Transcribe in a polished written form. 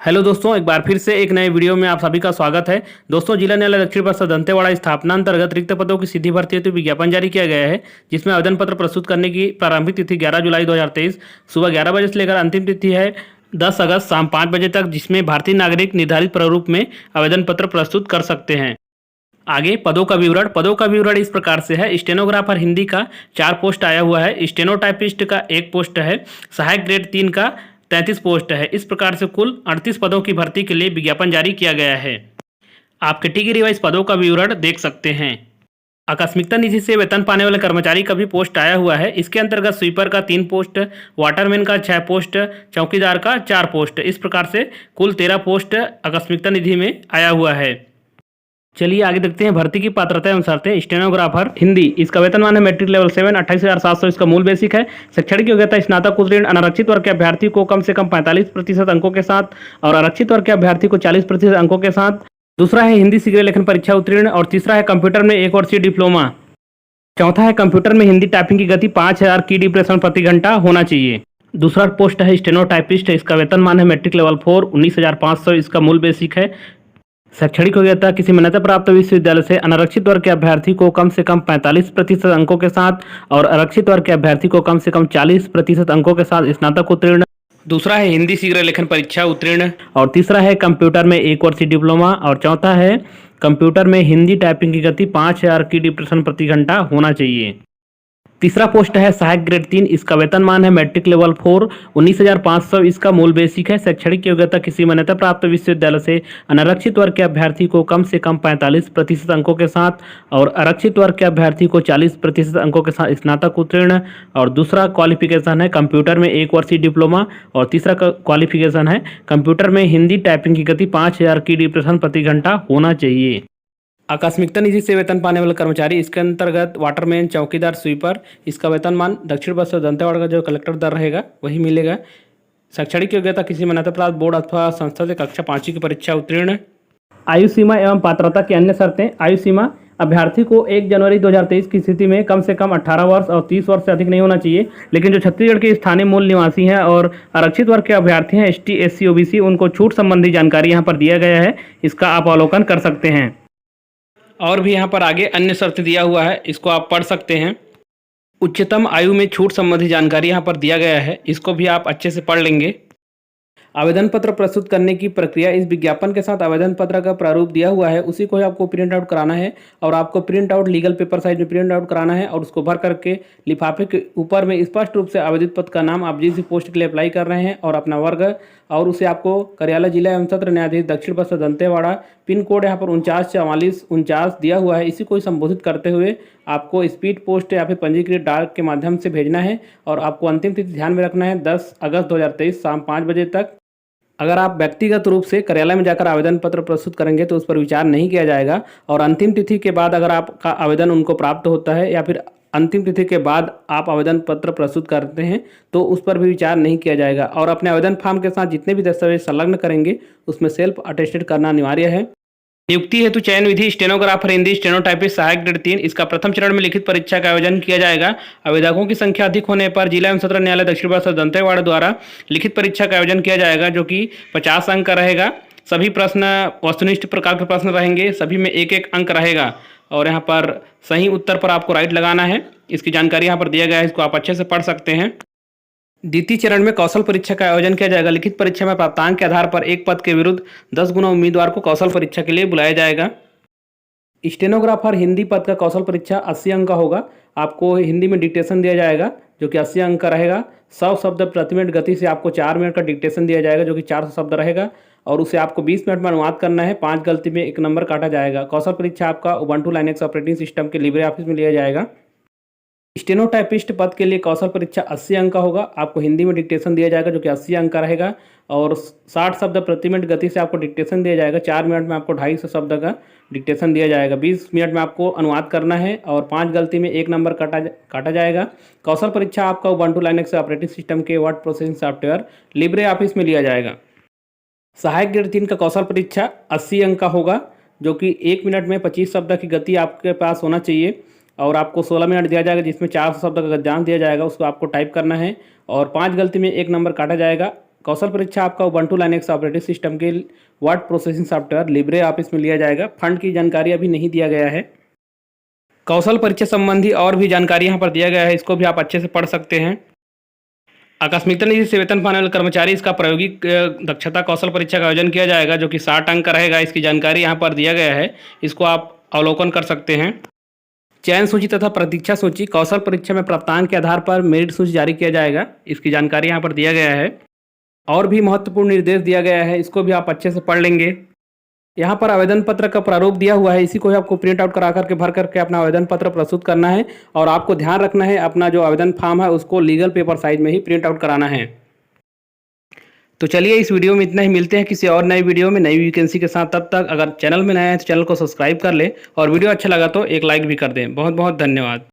Hello दोस्तों, एक बार फिर से एक नए वीडियो में आप सभी का स्वागत है। दोस्तों, जिला न्यायालय दक्षिण परिषद दंतेवाड़ा स्थापना अंतर्गत रिक्त पदों की सीधी भर्ती हेतु विज्ञापन जारी किया गया है, जिसमें आवेदन पत्र प्रस्तुत करने की प्रारंभिक तिथि 11 जुलाई 2023 सुबह 11 बजे से लेकर अंतिम तिथि है 10 अगस्त शाम 5 बजे तक, जिसमें भारतीय नागरिक निर्धारित प्रारूप में आवेदन पत्र प्रस्तुत कर सकते हैं। आगे पदों का विवरण इस प्रकार से है। स्टेनोग्राफर हिंदी का 4 पोस्ट आया हुआ है, स्टेनोटाइपिस्ट का 1 पोस्ट है, सहायक ग्रेड 3 का 33 पोस्ट है। इस प्रकार से कुल 38 पदों की भर्ती के लिए विज्ञापन जारी किया गया है। आप कैटेगरी वाइज पदों का विवरण देख सकते हैं। आकस्मिकता निधि से वेतन पाने वाले कर्मचारी का भी पोस्ट आया हुआ है। इसके अंतर्गत स्वीपर का 3 पोस्ट, वाटरमैन का 6 पोस्ट, चौकीदार का 4 पोस्ट। इस प्रकार से कुल 13 पोस्ट आकस्मिकता निधि में आया हुआ है। चलिए आगे देखते हैं भर्ती की पात्रता एवं शर्तें। स्टेनोग्राफर हिंदी, इसका वेतनमान है मैट्रिक लेवल 7, 28,700 इसका मूल बेसिक है। शैक्षणिक योग्यता स्नातक उत्तीर्ण। अनारक्षित वर्ग के अभ्यर्थी को कम से कम 45% अंकों के साथ और आरक्षित वर्ग के अभ्यर्थी को 40% अंकों के साथ। दूसरा है हिंदी शीघ्र लेखन परीक्षा उत्तीर्ण। और तीसरा है कंप्यूटर में 1 वर्षीय डिप्लोमा। चौथा है कंप्यूटर में हिंदी टाइपिंग की गति 5000 की डिप्रेशन प्रति घंटा होना चाहिए। दूसरा पोस्ट है स्टेनोटाइपिस्ट, इसका वेतनमान है मैट्रिक लेवल 4, 19,500 इसका मूल बेसिक है। शैक्षणिक योग्यता किसी मान्यता प्राप्त विश्वविद्यालय से अनारक्षित वर्ग के अभ्यर्थी को कम से कम 45% अंकों के साथ और आरक्षित वर्ग के अभ्यर्थी को कम से कम 40% अंकों के साथ स्नातक उत्तीर्ण। दूसरा है हिंदी शीघ्र लेखन परीक्षा उत्तीर्ण। और तीसरा है कंप्यूटर में 1 वर्षीय डिप्लोमा। और चौथा है कंप्यूटर में हिंदी टाइपिंग की गति 5000 की डिप्रेशन प्रति घंटा होना चाहिए। तीसरा पोस्ट है सहायक ग्रेड 3, इसका वेतनमान है मैट्रिक लेवल 4, 19,500 इसका मूल बेसिक है। शैक्षणिक योग्यता किसी मान्यता प्राप्त विश्वविद्यालय से अनारक्षित वर्ग के अभ्यर्थी को कम से कम 45% अंकों के साथ और आरक्षित वर्ग के अभ्यर्थी को 40% अंकों के साथ स्नातक उत्तीर्ण। और दूसरा क्वालिफिकेशन है कंप्यूटर में 1 वर्षीय डिप्लोमा। और तीसरा क्वालिफिकेशन है कंप्यूटर में हिंदी टाइपिंग की गति 5000 की डिप्रेशन प्रति घंटा होना चाहिए। आकस्मिकता निधि से वेतन पाने वाले कर्मचारी, इसके अंतर्गत वाटरमैन, चौकीदार, स्वीपर, इसका वेतनमान दक्षिण परिषद दंतेवाड़ा का जो कलेक्टर दर रहेगा वही मिलेगा। शैक्षणिक योग्यता किसी मान्यता प्राप्त बोर्ड अथवा संस्था से कक्षा 5 की परीक्षा उत्तीर्ण। आयु सीमा एवं पात्रता की अन्य शर्तें। आयु सीमा, अभ्यर्थी को 1 जनवरी 2023 की स्थिति में कम से कम 18 वर्ष और 30 वर्ष से अधिक नहीं होना चाहिए। लेकिन जो छत्तीसगढ़ के स्थानीय मूल निवासी हैं और आरक्षित वर्ग के अभ्यर्थी हैं, ST, SC, OBC, उनको छूट संबंधी जानकारी यहाँ पर दिया गया है, इसका आप अवलोकन कर सकते हैं। और भी यहाँ पर आगे अन्य शर्त दिया हुआ है, इसको आप पढ़ सकते हैं। उच्चतम आयु में छूट संबंधी जानकारी यहाँ पर दिया गया है, इसको भी आप अच्छे से पढ़ लेंगे। आवेदन पत्र प्रस्तुत करने की प्रक्रिया, इस विज्ञापन के साथ आवेदन पत्र का प्रारूप दिया हुआ है, उसी को ही आपको प्रिंट आउट कराना है। और आपको print out legal paper size में प्रिंट आउट कराना है और उसको भर करके लिफाफे के ऊपर में स्पष्ट रूप से आवेदित पद का नाम, आप जिस पोस्ट के लिए अप्लाई कर रहे हैं और अपना वर्ग, और उसे आपको कार्यालय जिला एवं सत्र न्यायाधीश दक्षिण परिषद दंतेवाड़ा, पिन कोड यहाँ पर 494449 दिया हुआ है, इसी को ही संबोधित करते हुए आपको स्पीड पोस्ट या फिर पंजीकृत डाक के माध्यम से भेजना है। और आपको अंतिम तिथि ध्यान में रखना है 10 अगस्त 2023 शाम 5 बजे तक। अगर आप व्यक्तिगत रूप से कार्यालय में जाकर आवेदन पत्र प्रस्तुत करेंगे तो उस पर विचार नहीं किया जाएगा। और अंतिम तिथि के बाद अगर आपका आवेदन उनको प्राप्त होता है या फिर अंतिम तिथि के बाद आप आवेदन पत्र प्रस्तुत करते हैं तो उस पर भी विचार नहीं किया जाएगा। और अपने आवेदन फॉर्म के साथ जितने भी दस्तावेज संलग्न करेंगे उसमें सेल्फ अटेस्टेड करना अनिवार्य है। नियुक्ति हेतु चयन विधि, स्टेनोग्राफर हिंदी, स्टेनोटाइपिस्ट, सहायक ग्रेड 3, इसका प्रथम चरण में लिखित परीक्षा का आयोजन किया जाएगा। आवेदकों की संख्या अधिक होने पर जिला एवं सत्र न्यायालय दक्षिण परिषद दंतेवाड़ा द्वारा लिखित परीक्षा का आयोजन किया जाएगा, जो कि 50 अंक का रहेगा। सभी प्रश्न वस्तुनिष्ठ प्रकार के प्रश्न रहेंगे, सभी में 1-1 अंक रहेगा। और यहाँ पर सही उत्तर पर आपको राइट लगाना है, इसकी जानकारी यहाँ पर दिया गया है, इसको आप अच्छे से पढ़ सकते हैं। द्वितीय चरण में कौशल परीक्षा का आयोजन किया जाएगा। लिखित परीक्षा में प्राप्तांक के आधार पर एक पद के विरुद्ध 10 गुना उम्मीदवार को कौशल परीक्षा के लिए बुलाया जाएगा। स्टेनोग्राफर हिंदी पद का कौशल परीक्षा 80 अंक का होगा। आपको हिंदी में डिक्टेशन दिया जाएगा जो कि 80 अंक का रहेगा। 100 शब्द प्रति मिनट गति से आपको 4 मिनट का डिक्टेशन दिया जाएगा जो कि 400 शब्द रहेगा और उसे आपको 20 मिनट में अनुवाद करना है। 5 गलती में 1 नंबर काटा जाएगा। कौशल परीक्षा आपका उबंटू लाइनेक्स ऑपरेटिंग सिस्टम के लिब्रे ऑफिस में लिया जाएगा। स्टेनोटाइपिस्ट पद के लिए कौशल परीक्षा 80 अंक का होगा। आपको हिंदी में डिक्टेशन दिया जाएगा जो कि 80 अंक का रहेगा और 60 शब्द प्रति मिनट गति से आपको डिक्टेशन दिया जाएगा। 4 मिनट में आपको 250 शब्द का डिक्टेशन दिया जाएगा। 20 मिनट में आपको अनुवाद करना है और 5 गलती में 1 नंबर काटा जाएगा। कौशल परीक्षा आपका उबंटू लाइनेक्स ऑपरेटिंग सिस्टम के word processing software Libre office में लिया जाएगा। सहायक ग्रेड 3 का कौशल परीक्षा 80 अंक का होगा जो कि 1 मिनट में 25 शब्द की गति आपके पास होना चाहिए और आपको 16 मिनट दिया जाएगा जिसमें 400 शब्द का गद्यांश दिया जाएगा, उसको आपको टाइप करना है और 5 गलती में 1 नंबर काटा जाएगा। कौशल परीक्षा आपका उबंटू लाइनेक्स ऑपरेटिंग सिस्टम के word processing software Libre office में लिया जाएगा। फंड की जानकारी अभी नहीं दिया गया है। कौशल परीक्षा संबंधी और भी जानकारी यहाँ पर दिया गया है, इसको भी आप अच्छे से पढ़ सकते हैं। आकस्मिकता निधि से वेतन पाने वाले कर्मचारी इसका प्रायोगिक दक्षता कौशल परीक्षा का आयोजन किया जाएगा, जो कि 60 अंक का रहेगा। इसकी जानकारी यहाँ पर दिया गया है, इसको आप अवलोकन कर सकते हैं। चयन सूची तथा प्रतीक्षा सूची कौशल परीक्षा में प्राप्तांक के आधार पर मेरिट सूची जारी किया जाएगा, इसकी जानकारी यहाँ पर दिया गया है। और भी महत्वपूर्ण निर्देश दिया गया है, इसको भी आप अच्छे से पढ़ लेंगे। यहाँ पर आवेदन पत्र का प्रारूप दिया हुआ है, इसी को आपको प्रिंट आउट करा करके भर करके अपना आवेदन पत्र प्रस्तुत करना है। और आपको ध्यान रखना है, अपना जो आवेदन फॉर्म है उसको लीगल पेपर साइज में ही प्रिंट आउट कराना है। तो चलिए इस वीडियो में इतना ही, मिलते हैं किसी और नई वीडियो में नई वैकेंसी के साथ। तब तक अगर चैनल में नया है तो चैनल को सब्सक्राइब कर ले और वीडियो अच्छा लगा तो एक लाइक भी कर दें। बहुत बहुत धन्यवाद।